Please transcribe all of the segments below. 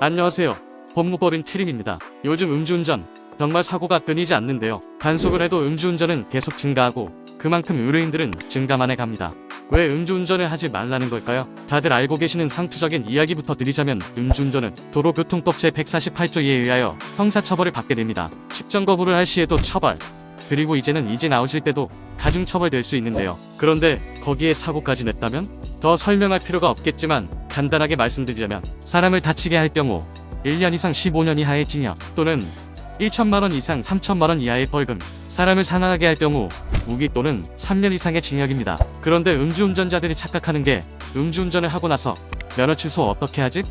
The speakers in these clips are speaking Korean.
안녕하세요. 법무법인 태림입니다. 요즘 음주운전 정말 사고가 끊이지 않는데요. 단속을 해도 음주운전은 계속 증가하고 그만큼 의뢰인들은 증가만 해갑니다. 왜 음주운전을 하지 말라는 걸까요? 다들 알고 계시는 상투적인 이야기부터 드리자면 음주운전은 도로교통법 제148조에 의하여 형사처벌을 받게 됩니다. 직전 거부를 할 시에도 처벌, 그리고 이제 나오실 때도 가중처벌될 수 있는데요. 그런데 거기에 사고까지 냈다면? 더 설명할 필요가 없겠지만 간단하게 말씀드리자면 사람을 다치게 할 경우 1년 이상 15년 이하의 징역 또는 1천만원 이상 3천만원 이하의 벌금, 사람을 사망하게 할 경우 무기 또는 3년 이상의 징역입니다. 그런데 음주운전자들이 착각하는 게 음주운전을 하고 나서 면허 취소 어떻게 하지?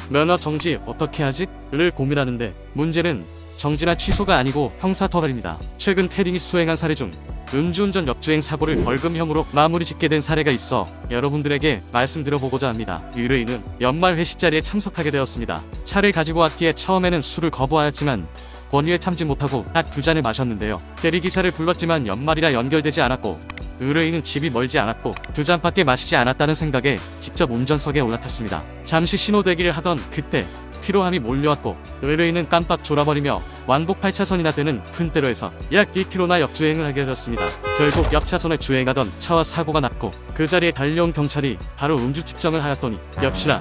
면허 정지 어떻게 하지? 를 고민하는데 문제는 정지나 취소가 아니고 형사처벌입니다. 최근 태림이 수행한 사례 중 음주운전 역주행 사고를 벌금형으로 마무리 짓게 된 사례가 있어 여러분들에게 말씀드려보고자 합니다. 의뢰인은 연말 회식 자리에 참석하게 되었습니다. 차를 가지고 왔기에 처음에는 술을 거부하였지만 권유에 참지 못하고 딱 2잔을 마셨는데요. 대리기사를 불렀지만 연말이라 연결되지 않았고 의뢰인은 집이 멀지 않았고 2잔밖에 마시지 않았다는 생각에 직접 운전석에 올라탔습니다. 잠시 신호대기를 하던 그때 피로함이 몰려왔고 의뢰인은 깜빡 졸아버리며 왕복 8차선이나 되는 큰대로에서 약 1km나 역주행을 하게 되었습니다. 결국 옆차선에 주행하던 차와 사고가 났고 그 자리에 달려온 경찰이 바로 음주 측정을 하였더니 역시나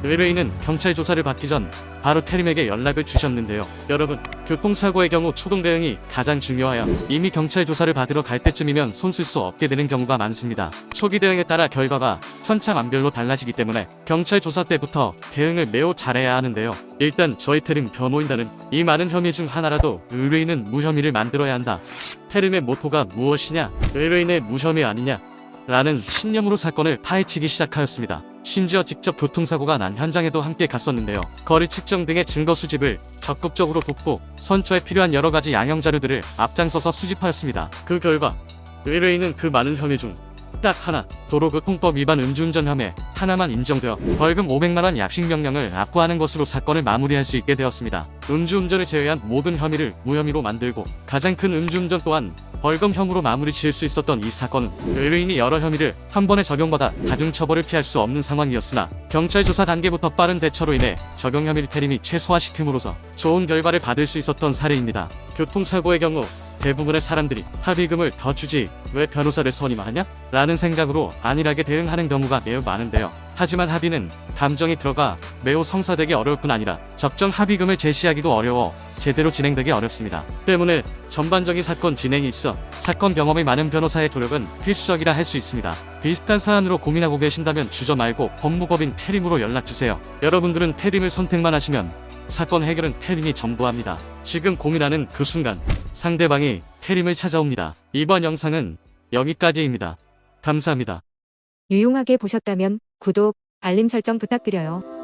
의뢰인은 경찰 조사를 받기 전 바로 태림에게 연락을 주셨는데요. 여러분, 교통사고의 경우 초동 대응이 가장 중요하여 이미 경찰 조사를 받으러 갈 때쯤이면 손쓸 수 없게 되는 경우가 많습니다. 초기 대응에 따라 결과가 천차만별로 달라지기 때문에 경찰 조사 때부터 대응을 매우 잘해야 하는데요. 일단 저희 태림 변호인단은 이 많은 혐의 중 하나라도 의뢰인은 무혐의를 만들어야 한다. 태림의 모토가 무엇이냐? 의뢰인의 무혐의 아니냐? 라는 신념으로 사건을 파헤치기 시작하였습니다. 심지어 직접 교통사고가 난 현장에도 함께 갔었는데요. 거리 측정 등의 증거 수집을 적극적으로 돕고 선처에 필요한 여러가지 양형 자료들을 앞장서서 수집하였습니다. 그 결과 의뢰인은 그 많은 혐의 중 딱 하나, 도로교통법 위반 음주운전 혐의 하나만 인정되어 벌금 500만원 약식명령을 압부하는 것으로 사건을 마무리할 수 있게 되었습니다. 음주운전을 제외한 모든 혐의를 무혐의로 만들고 가장 큰 음주운전 또한 벌금형으로 마무리 지을 수 있었던 이 사건은 의뢰인이 여러 혐의를 한 번에 적용받아 가중처벌을 피할 수 없는 상황이었으나 경찰 조사 단계부터 빠른 대처로 인해 적용 혐의를 태림이 최소화시킴으로써 좋은 결과를 받을 수 있었던 사례입니다. 교통사고의 경우 대부분의 사람들이 합의금을 더 주지 왜 변호사를 선임하냐? 라는 생각으로 안일하게 대응하는 경우가 매우 많은데요. 하지만 합의는 감정이 들어가 매우 성사되기 어려울 뿐 아니라 적정 합의금을 제시하기도 어려워 제대로 진행되기 어렵습니다. 때문에 전반적인 사건 진행이 있어 사건 경험이 많은 변호사의 조력은 필수적이라 할 수 있습니다. 비슷한 사안으로 고민하고 계신다면 주저 말고 법무법인 태림으로 연락주세요. 여러분들은 태림을 선택만 하시면 사건 해결은 태림이 전부합니다. 지금 고민하는 그 순간 상대방이 태림을 찾아옵니다. 이번 영상은 여기까지입니다. 감사합니다. 유용하게 보셨다면 구독, 알림 설정 부탁드려요.